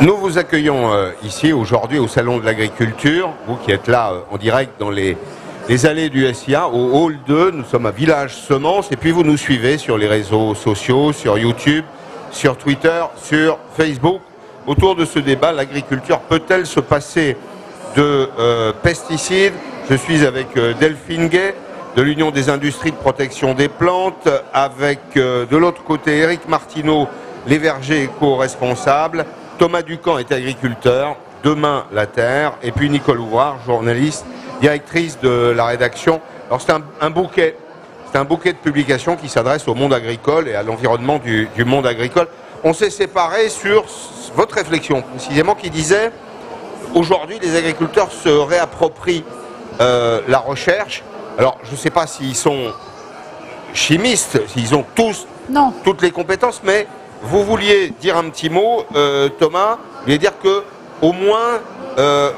Nous vous accueillons ici aujourd'hui au Salon de l'Agriculture, vous qui êtes là en direct dans les allées du SIA, au Hall 2, nous sommes à Village Semences, et puis vous nous suivez sur les réseaux sociaux, sur YouTube, sur Twitter, sur Facebook. Autour de ce débat, l'agriculture peut-elle se passer de pesticides? Je suis avec Delphine Gay, de l'Union des industries de protection des plantes, avec de l'autre côté Éric Martineau, les vergers éco-responsables, Thomas Ducamp est agriculteur, Demain la Terre, et puis Nicole Ouvrard, journaliste, directrice de la rédaction. Alors c'est un bouquet de publications qui s'adresse au monde agricole et à l'environnement du monde agricole. On s'est séparés sur votre réflexion, précisément, qui disait aujourd'hui les agriculteurs se réapproprient la recherche. Alors je ne sais pas s'ils sont chimistes, s'ils ont toutes les compétences, mais vous vouliez dire un petit mot, Thomas, vous vouliez dire que au moins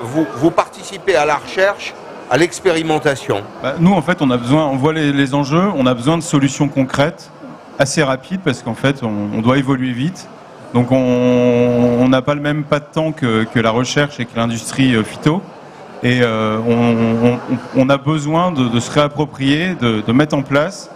vous participez à la recherche, à l'expérimentation. Nous, en fait, on voit les enjeux, on a besoin de solutions concrètes, assez rapides, parce qu'en fait, on doit évoluer vite. Donc, on n'a pas le même pas de temps que la recherche et que l'industrie phyto. Et on a besoin de se réapproprier, de mettre en place.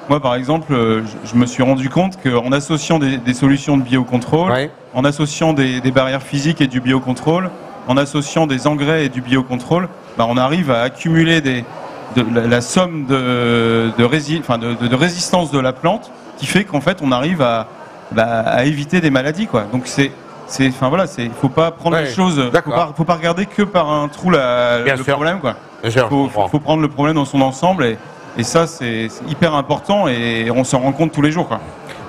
Moi, par exemple, je me suis rendu compte qu'en associant des solutions de biocontrôle, en associant des barrières physiques et du biocontrôle, en associant des engrais et du biocontrôle, on arrive à accumuler la somme de résistance de la plante qui fait qu'en fait, on arrive à éviter des maladies, quoi. Donc, faut pas prendre les choses, faut pas regarder que par un trou le problème, quoi. Faut prendre le problème dans son ensemble. Et ça, c'est hyper important et on s'en rend compte tous les jours, quoi.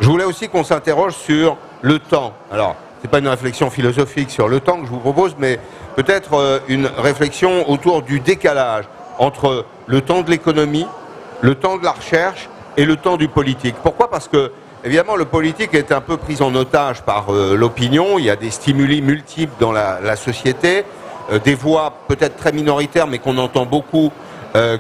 Je voulais aussi qu'on s'interroge sur le temps. Alors, c'est pas une réflexion philosophique sur le temps que je vous propose, mais peut-être une réflexion autour du décalage entre le temps de l'économie, le temps de la recherche et le temps du politique. Pourquoi? Parce que, évidemment, le politique est un peu pris en otage par l'opinion. Il y a des stimuli multiples dans la société, des voix peut-être très minoritaires, mais qu'on entend beaucoup,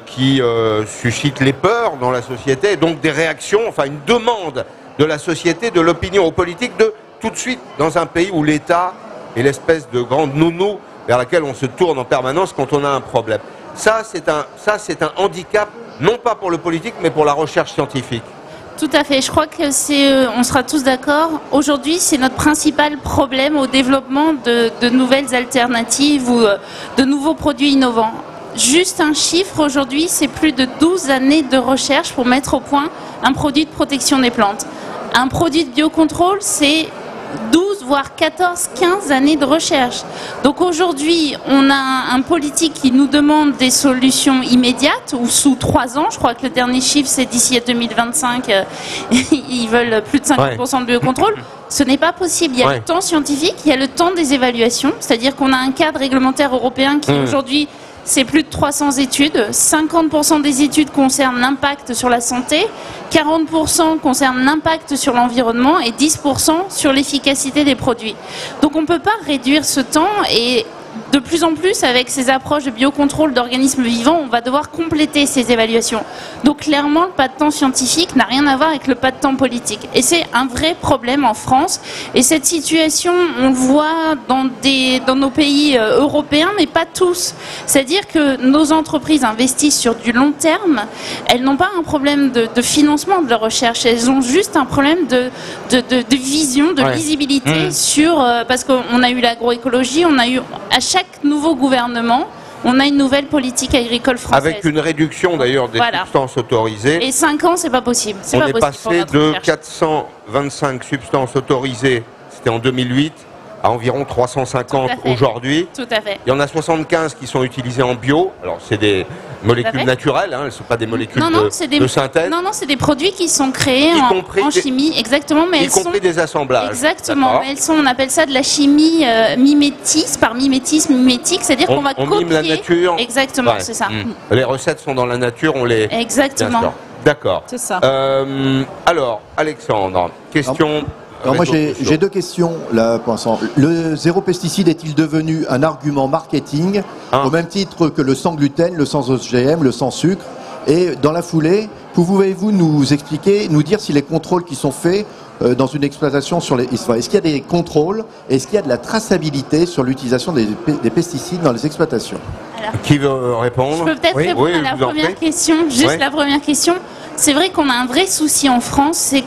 qui suscite les peurs dans la société, et donc des réactions, enfin une demande de la société, de l'opinion aux politiques, de tout de suite, dans un pays où l'État est l'espèce de grande nounou vers laquelle on se tourne en permanence quand on a un problème. Ça, c'est un handicap, non pas pour le politique, mais pour la recherche scientifique. Tout à fait. Je crois que on sera tous d'accord. Aujourd'hui, c'est notre principal problème au développement de nouvelles alternatives ou de nouveaux produits innovants. Juste un chiffre, aujourd'hui, c'est plus de 12 années de recherche pour mettre au point un produit de protection des plantes. Un produit de biocontrôle, c'est 12, voire 14, 15 années de recherche. Donc aujourd'hui, on a un politique qui nous demande des solutions immédiates ou sous 3 ans. Je crois que le dernier chiffre, c'est d'ici à 2025, ils veulent plus de 50% de biocontrôle. Ce n'est pas possible. Il y a le temps scientifique, il y a le temps des évaluations. C'est-à-dire qu'on a un cadre réglementaire européen qui aujourd'hui... C'est plus de 300 études, 50% des études concernent l'impact sur la santé, 40% concernent l'impact sur l'environnement et 10% sur l'efficacité des produits. Donc on ne peut pas réduire ce temps et de plus en plus avec ces approches de biocontrôle d'organismes vivants, on va devoir compléter ces évaluations. Donc clairement, le pas de temps scientifique n'a rien à voir avec le pas de temps politique. Et c'est un vrai problème en France. Et cette situation, on le voit dans nos pays européens, mais pas tous. C'est-à-dire que nos entreprises investissent sur du long terme. Elles n'ont pas un problème de financement de leur recherche. Elles ont juste un problème de vision, de visibilité sur... parce qu'on a eu l'agroécologie, on a eu... À chaque nouveau gouvernement, on a une nouvelle politique agricole française. Avec une réduction d'ailleurs des substances autorisées. Et 5 ans, c'est pas possible. On est passé de 425 substances autorisées, c'était en 2008, à environ 350 aujourd'hui. Tout à fait. Il y en a 75 qui sont utilisées en bio. Alors c'est des molécules naturelles, elles ne sont pas des molécules de synthèse. Non, c'est des produits qui sont créés en chimie, exactement. Mais y compris des assemblages. Exactement. Mais on appelle ça de la chimie mimétisme, par mimétisme, mimétique, c'est-à-dire qu'on va copier. On mime la nature. Exactement, c'est ça. Les recettes sont dans la nature, on les... Exactement. D'accord. C'est ça. Alors, Alexandre, question... Alors moi j'ai 2 questions là pour l'instant. Le zéro pesticide est-il devenu un argument marketing au même titre que le sans gluten, le sans OGM, le sans sucre? Et dans la foulée, Pouvez-vous nous expliquer, nous dire si les contrôles qui sont faits dans une exploitation est-ce qu'il y a des contrôles, est-ce qu'il y a de la traçabilité sur l'utilisation des pesticides dans les exploitations? Alors, Qui veut répondre? je peux peut-être répondre à la première question, juste la première question. C'est vrai qu'on a un vrai souci en France, c'est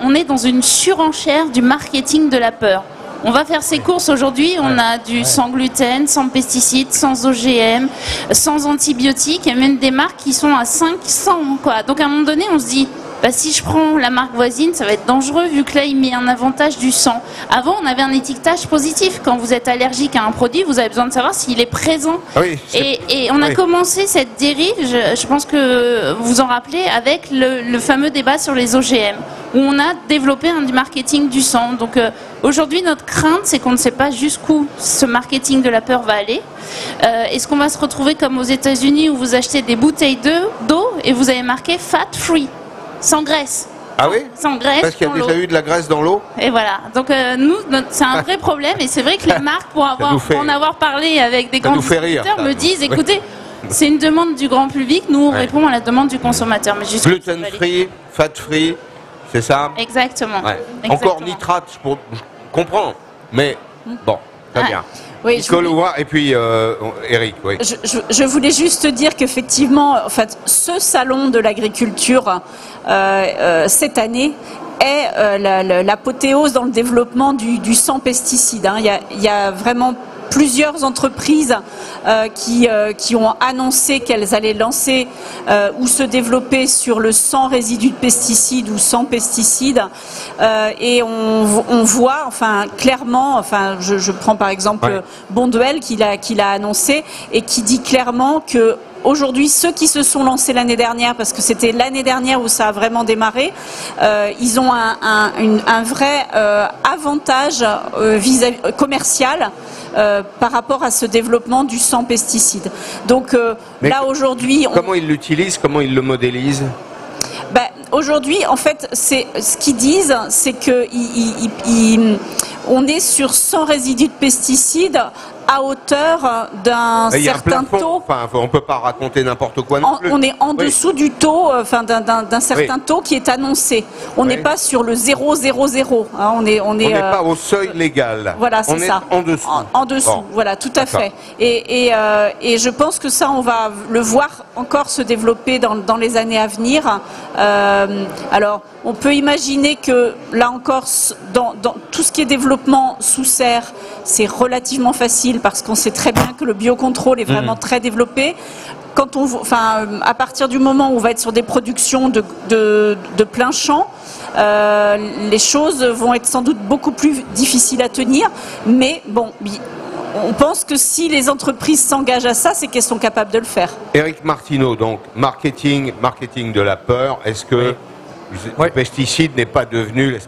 on est dans une surenchère du marketing de la peur. On va faire ses courses aujourd'hui, on a du sans gluten, sans pesticides, sans OGM, sans antibiotiques, et même des marques qui sont à 500, quoi. Donc à un moment donné, on se dit, bah, si je prends la marque voisine, ça va être dangereux vu que là, il met un avantage du sang. Avant, on avait un étiquetage positif. Quand vous êtes allergique à un produit, vous avez besoin de savoir s'il est présent. Oui, et on a commencé cette dérive, je pense que vous vous en rappelez, avec le fameux débat sur les OGM, où on a développé du marketing du sang. Donc aujourd'hui, notre crainte, c'est qu'on ne sait pas jusqu'où ce marketing de la peur va aller. Est-ce qu'on va se retrouver comme aux États-Unis où vous achetez des bouteilles d'eau et vous avez marqué fat free, sans graisse? Ah oui? Sans graisse. Parce qu'il y a déjà eu de la graisse dans l'eau? Et voilà. Donc c'est un vrai problème. Et c'est vrai que les marques, pour en avoir parlé avec des grands distributeurs, me disent, écoutez, c'est une demande du grand public. Nous, on répond à la demande du consommateur. Mais gluten free, fat free, c'est ça? Exactement. Encore nitrate, je comprends. Mais bon, très bien. Oui, Nicole Ouah, et puis Eric. Oui. Je voulais juste dire qu'effectivement, en fait, ce salon de l'agriculture cette année est l'apothéose dans le développement du sans pesticides. Il y a vraiment plusieurs entreprises qui ont annoncé qu'elles allaient lancer ou se développer sur le sans résidus de pesticides ou sans pesticides. Et on voit, enfin, clairement, enfin, je prends par exemple Bonduelle qui l'a annoncé et qui dit clairement que aujourd'hui, ceux qui se sont lancés l'année dernière, parce que c'était l'année dernière où ça a vraiment démarré, ils ont un vrai avantage commercial par rapport à ce développement du sans pesticides. Donc là aujourd'hui, comment ils l'utilisent, comment ils le modélisent? Aujourd'hui, en fait, ce qu'ils disent, c'est que on est sur 100 résidus de pesticides à hauteur d'un certain taux. Enfin, on ne peut pas raconter n'importe quoi non plus. On est en dessous du taux, enfin d'un certain taux qui est annoncé. On n'est pas sur le 0,00. Hein, on n'est pas au seuil légal. Voilà, c'est ça. En dessous. En dessous, bon. Voilà, tout à fait. Et je pense que ça, on va le voir encore se développer dans les années à venir. Alors, on peut imaginer que là encore, dans tout ce qui est développement sous serre, c'est relativement facile parce qu'on sait très bien que le biocontrôle est vraiment très développé. À partir du moment où on va être sur des productions de plein champ, les choses vont être sans doute beaucoup plus difficiles à tenir. Mais bon, on pense que si les entreprises s'engagent à ça, c'est qu'elles sont capables de le faire. Éric Martineau, donc marketing de la peur. Est-ce que le pesticide n'est pas devenu une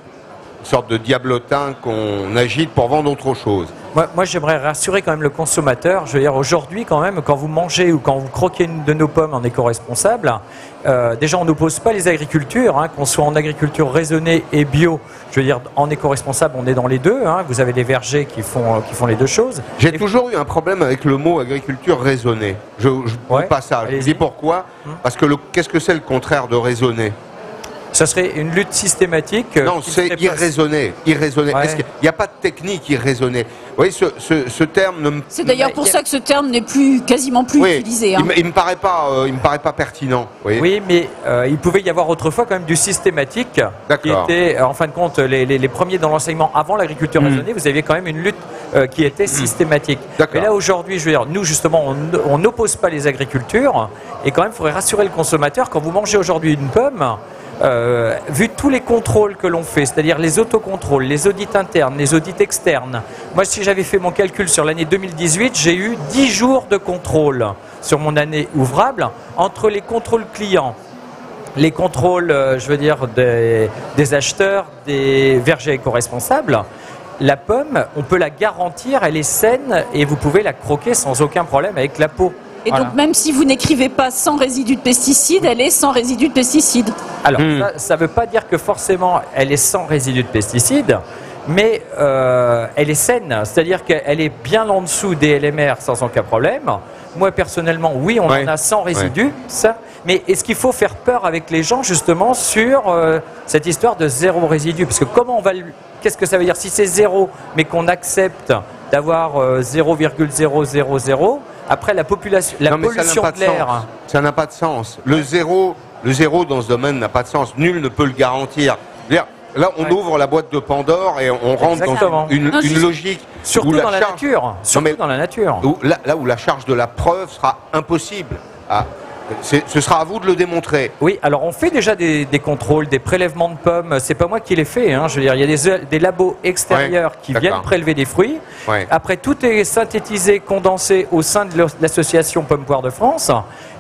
sorte de diablotin qu'on agite pour vendre autre chose? Moi j'aimerais rassurer quand même le consommateur. Je veux dire, aujourd'hui, quand même, quand vous mangez ou quand vous croquez une de nos pommes en éco-responsable, déjà on n'oppose pas les agricultures, qu'on soit en agriculture raisonnée et bio. Je veux dire, en éco-responsable, on est dans les deux. Vous avez les vergers qui font les deux choses. J'ai toujours eu un problème avec le mot agriculture raisonnée. Je ne dis pas ça. Je dis pourquoi. Parce que qu'est-ce que c'est le contraire de raisonner? Ça serait une lutte systématique. Non, c'est irraisonné. Est-ce qu'il n'y a pas de technique irraisonnée? Vous voyez, ce terme ne me... C'est d'ailleurs pour ça que ce terme n'est quasiment plus utilisé. Il me paraît pas pertinent. Oui, mais il pouvait y avoir autrefois quand même du systématique qui était, en fin de compte, les premiers dans l'enseignement avant l'agriculture raisonnée. Vous aviez quand même une lutte qui était systémaque. Mais là aujourd'hui, je veux dire, nous justement, on n'oppose pas les agricultures et quand même, il faudrait rassurer le consommateur quand vous mangez aujourd'hui une pomme. Vu tous les contrôles que l'on fait, c'est-à-dire les autocontrôles, les audits internes, les audits externes. Moi, si j'avais fait mon calcul sur l'année 2018, j'ai eu 10 jours de contrôle sur mon année ouvrable entre les contrôles clients, les contrôles, je veux dire, des acheteurs, des vergers éco-responsables. La pomme, on peut la garantir, elle est saine et vous pouvez la croquer sans aucun problème avec la peau. Et donc même si vous n'écrivez pas sans résidus de pesticides, elle est sans résidus de pesticides. Alors ça ne veut pas dire que forcément elle est sans résidus de pesticides, mais elle est saine, c'est-à-dire qu'elle est bien en dessous des LMR sans aucun problème. moi personnellement, oui, on en a sans résidus, ça. Mais est-ce qu'il faut faire peur avec les gens justement sur cette histoire de zéro résidu? Parce que qu'est-ce que ça veut dire si c'est zéro, mais qu'on accepte d'avoir 0,000, après la pollution de l'air. Ça n'a pas de sens. Le zéro dans ce domaine n'a pas de sens. Nul ne peut le garantir. Là, on ouvre la boîte de Pandore et on rentre dans une logique. Surtout dans la nature. Dans la nature. Là où la charge de la preuve sera impossible. Ce sera à vous de le démontrer. Oui, alors on fait déjà des contrôles, des prélèvements de pommes. C'est pas moi qui les fais. Hein. Je veux dire, il y a des labos extérieurs qui viennent prélever des fruits. Après, tout est synthétisé, condensé au sein de l'association Pommes Poire de France.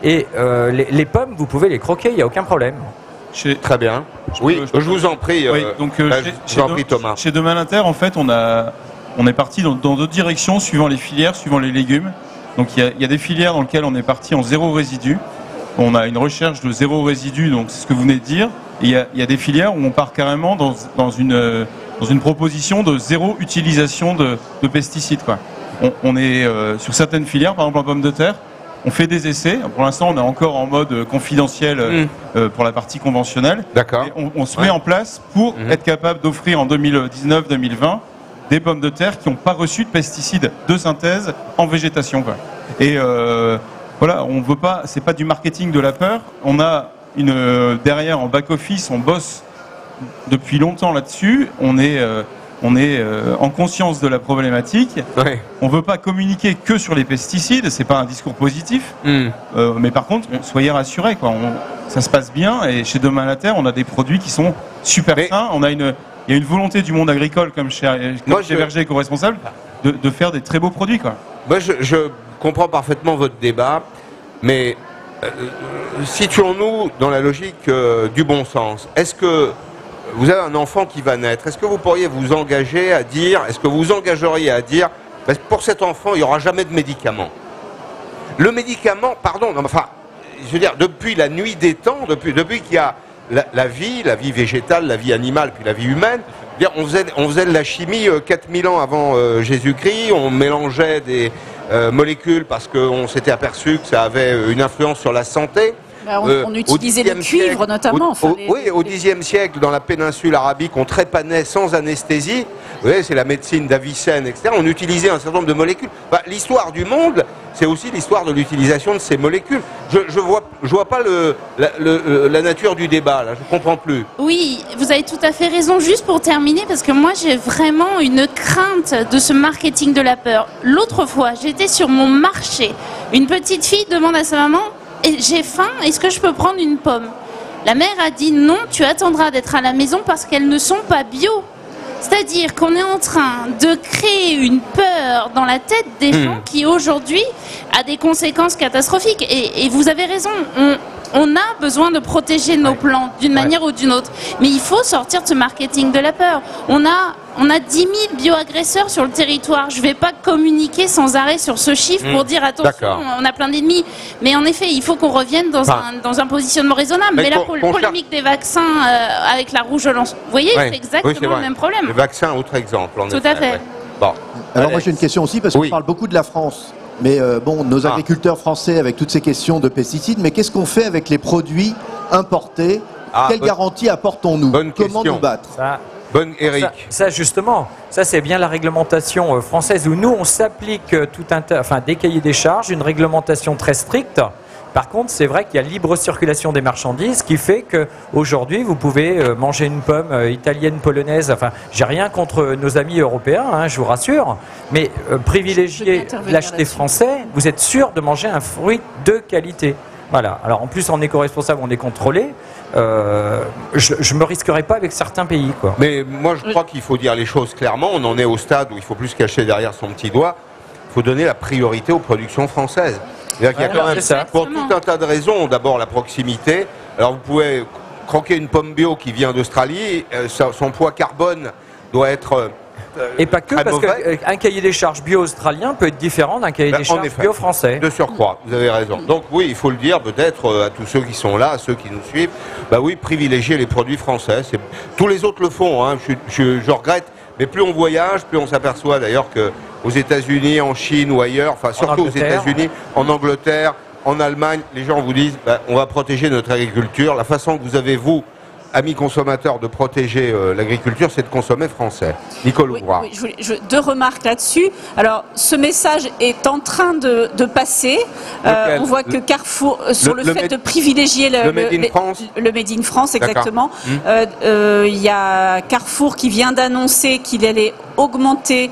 Et les pommes, vous pouvez les croquer, il n'y a aucun problème. Très bien. Oui, je vous en prie. Thomas. Chez Demain l'Inter, en fait, on est parti dans d'autres directions, suivant les filières, suivant les légumes. Donc il y a des filières dans lesquelles on est parti en zéro résidu. On a une recherche de zéro résidu, donc c'est ce que vous venez de dire. Et il y a des filières où on part carrément dans une proposition de zéro utilisation de pesticides, quoi. On est sur certaines filières, par exemple en pommes de terre, on fait des essais. Pour l'instant, on est encore en mode confidentiel pour la partie conventionnelle. D'accord. On se met en place pour être capable d'offrir en 2019-2020 des pommes de terre qui n'ont pas reçu de pesticides de synthèse en végétation, quoi. Et voilà, on veut pas, c'est pas du marketing de la peur. On a derrière en back office, on bosse depuis longtemps là-dessus. On est en conscience de la problématique. On veut pas communiquer que sur les pesticides. C'est pas un discours positif. Mais par contre, soyez rassurés, quoi. Ça se passe bien. Et chez Demain la Terre, on a des produits qui sont super sains. Il y a une volonté du monde agricole, comme chez Berger éco-responsable, de faire des très beaux produits, quoi. Moi, je comprends parfaitement votre débat, mais situons-nous dans la logique du bon sens. Est-ce que vous avez un enfant qui va naître? Est-ce que vous pourriez vous engager à dire, pour cet enfant, il n'y aura jamais de médicament? Le médicament, je veux dire, depuis la nuit des temps, depuis qu'il y a la vie végétale, la vie animale, puis la vie humaine, on faisait de la chimie 4000 ans avant Jésus-Christ, on mélangeait des molécules parce qu'on s'était aperçu que ça avait une influence sur la santé. On utilisait le cuivre notamment. Au Xe siècle, dans la péninsule arabique, on trépanait sans anesthésie. Vous voyez, c'est la médecine d'Avicenne, etc. On utilisait un certain nombre de molécules. L'histoire du monde, c'est aussi l'histoire de l'utilisation de ces molécules. Je vois pas la nature du débat, là. Je comprends plus. Oui, vous avez tout à fait raison. Juste pour terminer, parce que moi, j'ai vraiment une crainte de ce marketing de la peur. L'autre fois, j'étais sur mon marché. Une petite fille demande à sa maman: j'ai faim, est-ce que je peux prendre une pomme? La mère a dit: non, tu attendras d'être à la maison parce qu'elles ne sont pas bio. C'est-à-dire qu'on est en train de créer une peur dans la tête des gens qui aujourd'hui a des conséquences catastrophiques. Et vous avez raison, on a besoin de protéger nos plantes d'une manière ou d'une autre. Mais il faut sortir de ce marketing de la peur. On a 10 000 bioagresseurs sur le territoire. Je ne vais pas communiquer sans arrêt sur ce chiffre pour dire attention, on a plein d'ennemis. Mais en effet, il faut qu'on revienne dans un positionnement raisonnable. Mais la polémique des vaccins avec la rougeolence, vous voyez, c'est exactement le même problème. Les vaccins, autre exemple. Tout à fait. Bon. Alors moi j'ai une question aussi, parce qu'on parle beaucoup de la France. Mais nos agriculteurs français avec toutes ces questions de pesticides, mais qu'est-ce qu'on fait avec les produits importés? Quelle garantie apportons-nous? Comment nous battre? Bonne, Eric. Ça justement, ça c'est bien la réglementation française où nous on s'applique des cahiers des charges, une réglementation très stricte. Par contre, c'est vrai qu'il y a libre circulation des marchandises, qui fait qu'aujourd'hui, vous pouvez manger une pomme italienne, polonaise. Enfin, j'ai rien contre nos amis européens, je vous rassure, mais privilégiez l'acheter français. Vous êtes sûr de manger un fruit de qualité. Voilà. Alors en plus, en éco-responsable, on est contrôlé. Je me risquerais pas avec certains pays, quoi. Mais moi, je crois qu'il faut dire les choses clairement. On en est au stade où il faut plus se cacher derrière son petit doigt. Il faut donner la priorité aux productions françaises. Il y a quand même, pour tout un tas de raisons, d'abord la proximité. Alors vous pouvez croquer une pomme bio qui vient d'Australie, son poids carbone doit être et pas que, parce qu'un cahier des charges bio australien peut être différent d'un cahier des charges bio français. De surcroît, vous avez raison. Donc oui, il faut le dire peut-être à tous ceux qui sont là, à ceux qui nous suivent, privilégier les produits français. Tous les autres le font, je regrette. Mais plus on voyage, plus on s'aperçoit d'ailleurs qu'aux États-Unis, en Chine ou ailleurs, enfin surtout aux États-Unis, en Angleterre, en Allemagne, les gens vous disent on va protéger notre agriculture. La façon que vous avez, vous, amis consommateurs, de protéger l'agriculture, c'est de consommer français. Nicole Ouvrard. Oui, deux remarques là-dessus. Alors, ce message est en train de passer. On voit que Carrefour, sur le fait de privilégier le Made in France. Le Made in France, exactement. Il y a Carrefour qui vient d'annoncer qu'il allait augmenter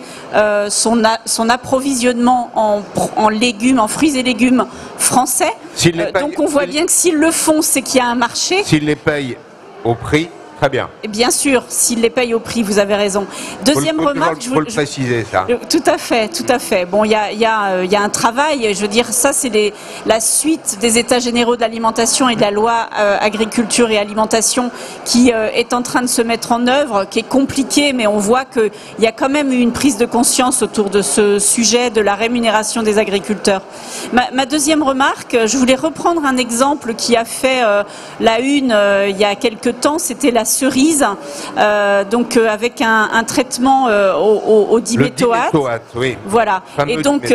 son approvisionnement en légumes, en fruits et légumes français. Donc on voit bien que s'ils le font, c'est qu'il y a un marché. S'ils les payent au prix, très bien. Et bien sûr, s'ils les payent au prix, vous avez raison. Deuxième remarque, je veux le préciser, ça. Tout à fait, tout à fait. Bon, il y a un travail, je veux dire, ça c'est la suite des États généraux de l'alimentation et de la loi agriculture et alimentation qui est en train de se mettre en œuvre, qui est compliquée, mais on voit qu'il y a quand même eu une prise de conscience autour de ce sujet de la rémunération des agriculteurs. Ma deuxième remarque, je voulais reprendre un exemple qui a fait la une il y a quelques temps, c'était la cerise, donc avec un traitement au diméthoate. Oui. Voilà. Et donc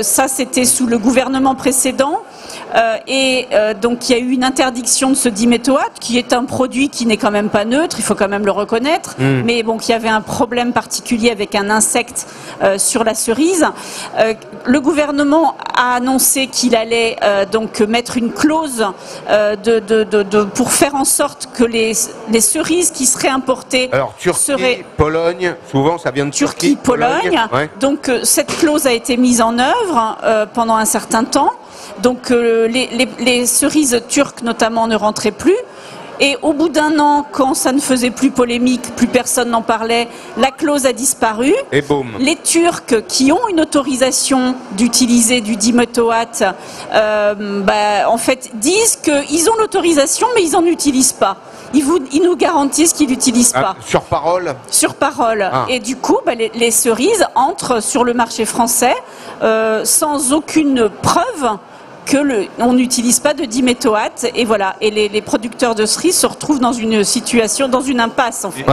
ça c'était sous le gouvernement précédent. Donc il y a eu une interdiction de ce diméthoate, qui est un produit qui n'est quand même pas neutre, il faut quand même le reconnaître, mais bon, qu'il y avait un problème particulier avec un insecte sur la cerise. Le gouvernement a annoncé qu'il allait donc mettre une clause pour faire en sorte que les cerises qui seraient importées Turquie, Pologne, souvent ça vient de Turquie, Pologne. Ouais. Donc cette clause a été mise en œuvre pendant un certain temps. Donc les cerises turques notamment ne rentraient plus. Et au bout d'un an, quand ça ne faisait plus polémique, plus personne n'en parlait, la clause a disparu. Et boum. Les Turcs qui ont une autorisation d'utiliser du diméthoate, en fait, disent qu'ils ont l'autorisation, mais ils n'en utilisent pas. Ils nous garantissent qu'ils n'utilisent pas. Sur parole ? Sur parole. Et du coup, les cerises entrent sur le marché français sans aucune preuve qu'on n'utilise pas de diméthoate, et voilà. Et les producteurs de cerises se retrouvent dans une situation, dans une impasse, en fait.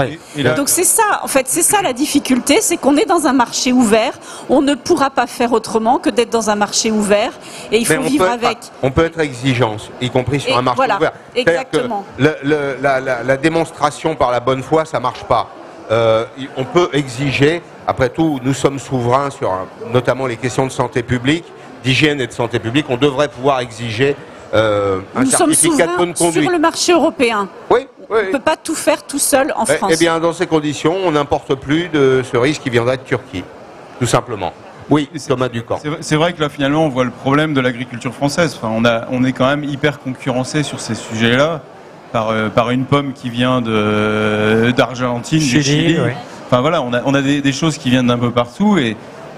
Donc c'est ça, en fait, c'est ça la difficulté, c'est qu'on est dans un marché ouvert. On ne pourra pas faire autrement que d'être dans un marché ouvert, et il faut vivre avec. On peut être exigeant, y compris sur un marché ouvert. Exactement. La démonstration par la bonne foi, ça marche pas. On peut exiger. Après tout, nous sommes souverains sur notamment les questions de santé publique, d'hygiène et de santé publique. On devrait pouvoir exiger un certificat de bonne conduite. Sur le marché européen. Oui. On ne peut pas tout faire tout seul en France. Eh bien, dans ces conditions, on n'importe plus de cerises qui viendraient de Turquie, tout simplement. Oui, Thomas Ducamp. C'est vrai que là, finalement, on voit le problème de l'agriculture française. Enfin, on est quand même hyper concurrencé sur ces sujets-là par une pomme qui vient d'Argentine, du Chili. Oui. Enfin voilà, on a des choses qui viennent d'un peu partout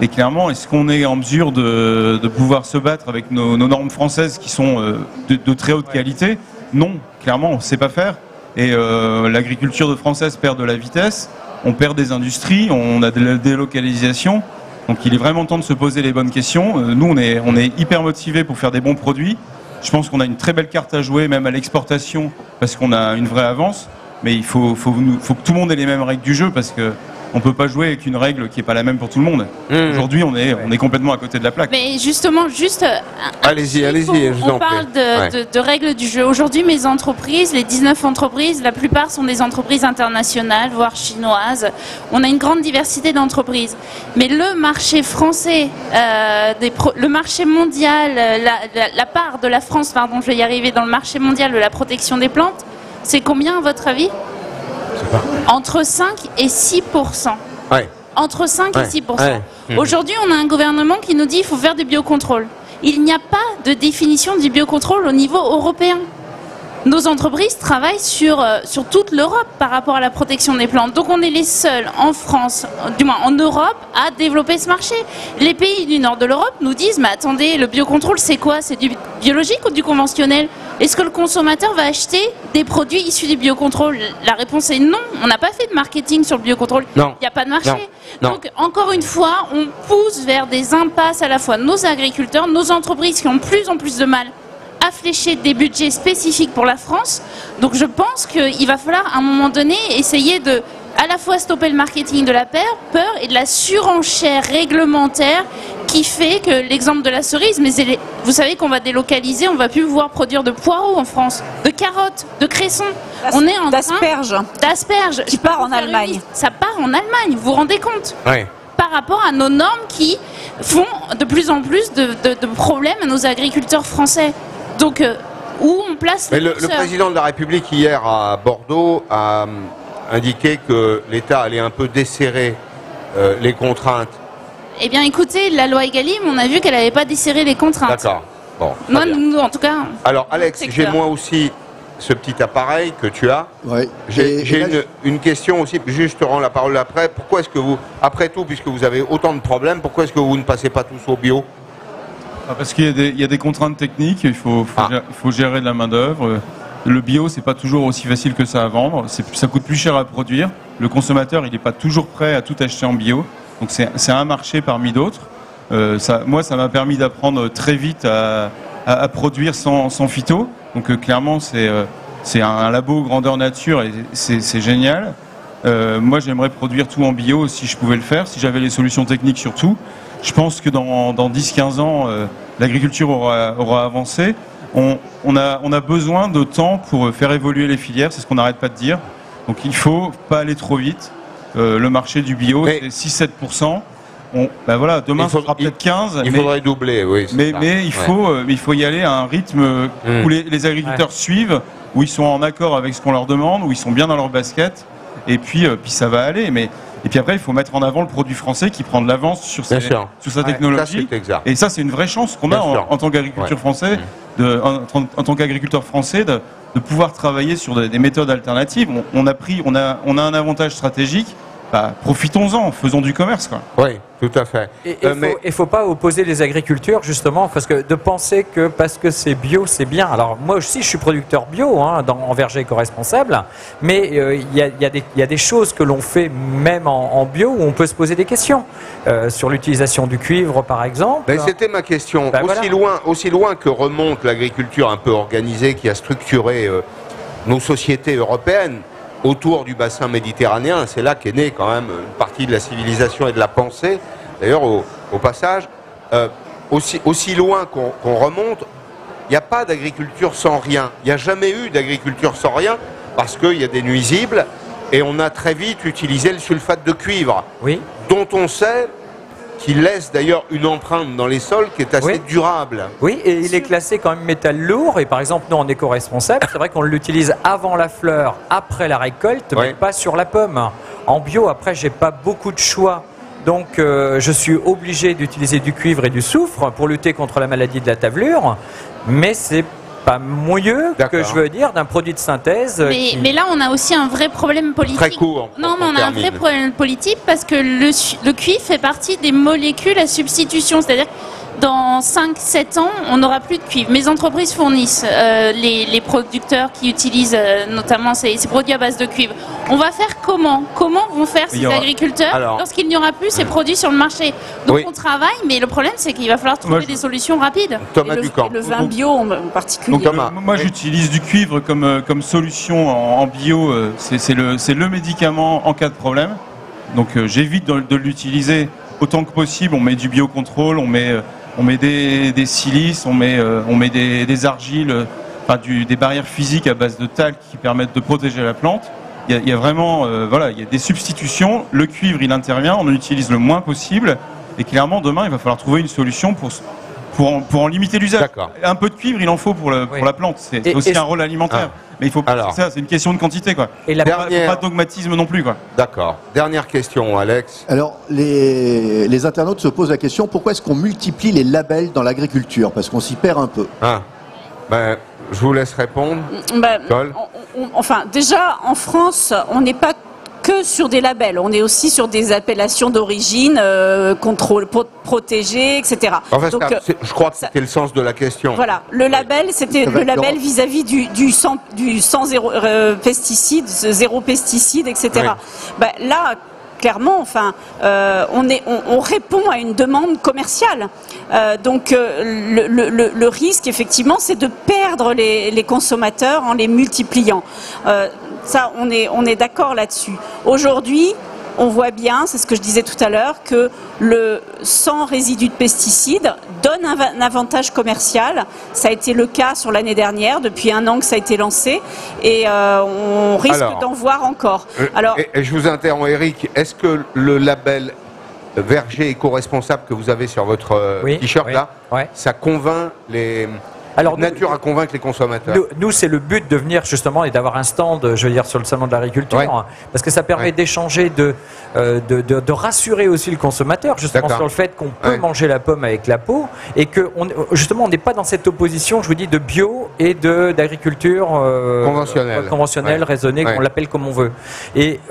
et clairement, est-ce qu'on est en mesure de pouvoir se battre avec nos normes françaises qui sont de très haute qualité? Non, clairement, on ne sait pas faire. Et l'agriculture française perd de la vitesse, on perd des industries, on a de la délocalisation. Donc il est vraiment temps de se poser les bonnes questions. Nous, on est hyper motivés pour faire des bons produits. Je pense qu'on a une très belle carte à jouer, même à l'exportation, parce qu'on a une vraie avance. Mais il faut que tout le monde ait les mêmes règles du jeu, parce que on peut pas jouer avec une règle qui est pas la même pour tout le monde. Aujourd'hui, on est complètement à côté de la plaque. Mais justement, allez-y, on parle de règles du jeu. Aujourd'hui, mes entreprises, les 19 entreprises, la plupart sont des entreprises internationales, voire chinoises. On a une grande diversité d'entreprises. Mais le marché français, le marché mondial, la part de la France, je vais y arriver, dans le marché mondial de la protection des plantes, c'est combien à votre avis ? Entre 5 et 6%. Entre 5 et 6%. Aujourd'hui, on a un gouvernement qui nous dit qu'il faut faire du biocontrôle. Il n'y a pas de définition du biocontrôle au niveau européen. Nos entreprises travaillent sur toute l'Europe par rapport à la protection des plantes. Donc on est les seuls en France, du moins en Europe, à développer ce marché. Les pays du nord de l'Europe nous disent, mais attendez, le biocontrôle c'est quoi? C'est du biologique ou du conventionnel? Est-ce que le consommateur va acheter des produits issus du biocontrôle? La réponse est non. On n'a pas fait de marketing sur le biocontrôle. Il n'y a pas de marché. Non. Donc encore une fois, on pousse vers des impasses à la fois nos agriculteurs, nos entreprises qui ont de plus en plus de mal à flécher des budgets spécifiques pour la France. Donc je pense qu'il va falloir à un moment donné essayer de à la fois stopper le marketing de la peur et de la surenchère réglementaire qui fait que l'exemple de la cerise, mais vous savez qu'on va délocaliser, on va plus pouvoir produire de poireaux en France, de carottes, de cressons. On est en d'asperges qui part en Allemagne. Ça part en Allemagne, vous vous rendez compte? Oui. Par rapport à nos normes qui font de plus en plus de problèmes à nos agriculteurs français. Donc, où on place le président de la République hier à Bordeaux a indiqué que l'État allait un peu desserrer les contraintes. Eh bien, écoutez, la loi Egalim, on a vu qu'elle n'avait pas desserré les contraintes. D'accord. Bon. Moi, nous, en tout cas. Alors, Alex, j'ai moi aussi ce petit appareil que tu as. Ouais. J'ai une question aussi, juste je te rends la parole après. Pourquoi est-ce que vous, après tout, puisque vous avez autant de problèmes, pourquoi est-ce que vous ne passez pas tous au bio? Parce qu'il y a des contraintes techniques, il faut gérer de la main-d'œuvre. Le bio, c'est pas toujours aussi facile que ça à vendre, ça coûte plus cher à produire. Le consommateur, il n'est pas toujours prêt à tout acheter en bio. Donc c'est un marché parmi d'autres. Moi, ça m'a permis d'apprendre très vite à produire sans phyto. Donc clairement, c'est un labo grandeur nature et c'est génial. Moi, j'aimerais produire tout en bio si je pouvais le faire, si j'avais les solutions techniques surtout. Je pense que dans 10-15 ans, l'agriculture aura avancé. On a besoin de temps pour faire évoluer les filières, c'est ce qu'on n'arrête pas de dire. Donc il ne faut pas aller trop vite. Le marché du bio, c'est 6-7%. Voilà, demain, ce sera peut-être 15%. Il faudrait doubler, oui. Mais il faut y aller à un rythme où les agriculteurs suivent, où ils sont en accord avec ce qu'on leur demande, où ils sont bien dans leur basket. Et puis ça va aller. Et puis après, il faut mettre en avant le produit français qui prend de l'avance sur sa technologie. Ça, et ça, c'est une vraie chance qu'on a en tant qu'agriculteur français, en tant qu'agriculteur français, de pouvoir travailler sur des méthodes alternatives. On a un avantage stratégique. Profitons-en, faisons du commerce, quoi. Oui, tout à fait. Il faut pas opposer les agricultures, justement, parce que de penser que parce que c'est bio, c'est bien. Alors moi aussi, je suis producteur bio en verger éco-responsable, mais il y a des choses que l'on fait même en bio où on peut se poser des questions sur l'utilisation du cuivre, par exemple. C'était ma question. Aussi loin que remonte l'agriculture un peu organisée qui a structuré nos sociétés européennes. Autour du bassin méditerranéen, c'est là qu'est née quand même une partie de la civilisation et de la pensée. D'ailleurs, au passage, aussi loin qu'on remonte, il n'y a pas d'agriculture sans rien. Il n'y a jamais eu d'agriculture sans rien parce qu'il y a des nuisibles et on a très vite utilisé le sulfate de cuivre, dont on sait qu'il laisse d'ailleurs une empreinte dans les sols qui est assez durable. Oui, et il est classé quand même métal lourd. Et par exemple, nous, en éco-responsable, c'est vrai qu'on l'utilise avant la fleur, après la récolte, mais pas sur la pomme. En bio, après, j'ai pas beaucoup de choix. Donc, je suis obligé d'utiliser du cuivre et du soufre pour lutter contre la maladie de la tavelure. Mais c'est pas mieux que je veux dire d'un produit de synthèse. Mais là, on a aussi un vrai problème politique. Très court. Non, mais on a un vrai problème politique parce que le cuivre fait partie des molécules à substitution. C'est-à-dire dans 5-7 ans, on n'aura plus de cuivre. Mes entreprises fournissent les producteurs qui utilisent notamment ces produits à base de cuivre. On va faire comment? Comment vont faire ces agriculteurs lorsqu'il n'y aura plus ces produits sur le marché? Donc on travaille, mais le problème c'est qu'il va falloir trouver des solutions rapides. Thomas Ducamp. Le vin bio en particulier. Donc, moi j'utilise du cuivre comme solution en bio. C'est le médicament en cas de problème. Donc j'évite de l'utiliser autant que possible. On met du biocontrôle, on met des silices, on met des argiles, des barrières physiques à base de talc qui permettent de protéger la plante. Il y a vraiment, il y a des substitutions. Le cuivre, il intervient, on en utilise le moins possible. Et clairement, demain, il va falloir trouver une solution pour en limiter l'usage. Un peu de cuivre, il en faut pour la plante. C'est aussi un rôle alimentaire. Mais il faut c'est une question de quantité, quoi. Et pas de dogmatisme non plus, quoi. D'accord. Dernière question, Alex. Alors, les internautes se posent la question, pourquoi est-ce qu'on multiplie les labels dans l'agriculture? Parce qu'on s'y perd un peu. Je vous laisse répondre. Enfin, déjà, en France, on n'est pas que sur des labels, on est aussi sur des appellations d'origine, contrôle protégé, etc. Enfin, donc, je crois que c'était le sens de la question. Voilà, le label, c'était le label vis-à-vis du sans zéro pesticide, zéro pesticide, etc. Là, clairement, enfin, on répond à une demande commerciale. Donc le risque, effectivement, c'est de perdre les consommateurs en les multipliant. Ça, on est d'accord là-dessus. Aujourd'hui, on voit bien, c'est ce que je disais tout à l'heure, que le sans résidus de pesticides donne un avantage commercial. Ça a été le cas sur l'année dernière, depuis 1 an que ça a été lancé, et on risque d'en voir encore. Et je vous interromps, Eric, est-ce que le label verger éco-responsable que vous avez sur votre t-shirt là, ça convainc les... Alors, nature à convaincre les consommateurs. Nous, c'est le but de venir justement et d'avoir un stand, je veux dire, sur le salon de l'agriculture, parce que ça permet d'échanger, de rassurer aussi le consommateur, justement sur le fait qu'on peut manger la pomme avec la peau, et que justement, on n'est pas dans cette opposition, je vous dis, de bio et d'agriculture conventionnelle, raisonnée, qu'on l'appelle comme on veut. Et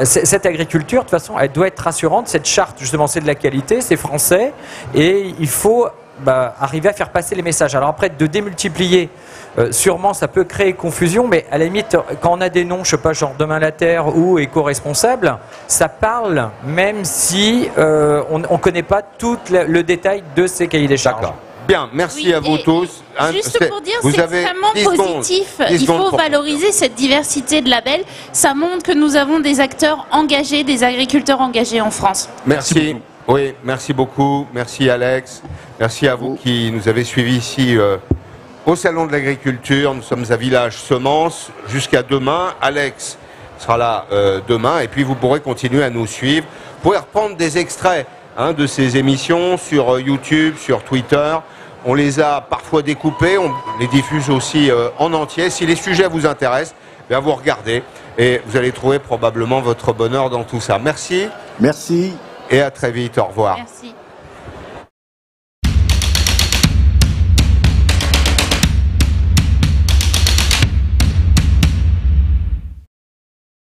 cette agriculture, de toute façon, elle doit être rassurante. Cette charte, justement, c'est de la qualité, c'est français, et il faut arriver à faire passer les messages. Alors après, de démultiplier, sûrement ça peut créer confusion, mais à la limite, quand on a des noms, je sais pas, genre Demain la Terre ou éco-responsable, ça parle même si on ne connaît pas tout le détail de ces cahiers des charges. Bien, merci à vous tous. Juste pour dire, c'est extrêmement positif. Il faut valoriser cette diversité de labels. Ça montre que nous avons des acteurs engagés, des agriculteurs engagés en France. Merci. Oui, merci beaucoup. Merci Alex. Merci à vous qui nous avez suivis ici au Salon de l'Agriculture. Nous sommes à Village Semences jusqu'à demain. Alex sera là demain et puis vous pourrez continuer à nous suivre. Vous pourrez reprendre des extraits de ces émissions sur YouTube, sur Twitter. On les a parfois découpés, on les diffuse aussi en entier. Si les sujets vous intéressent, bien vous regardez et vous allez trouver probablement votre bonheur dans tout ça. Merci. Merci. Et à très vite. Au revoir. Merci.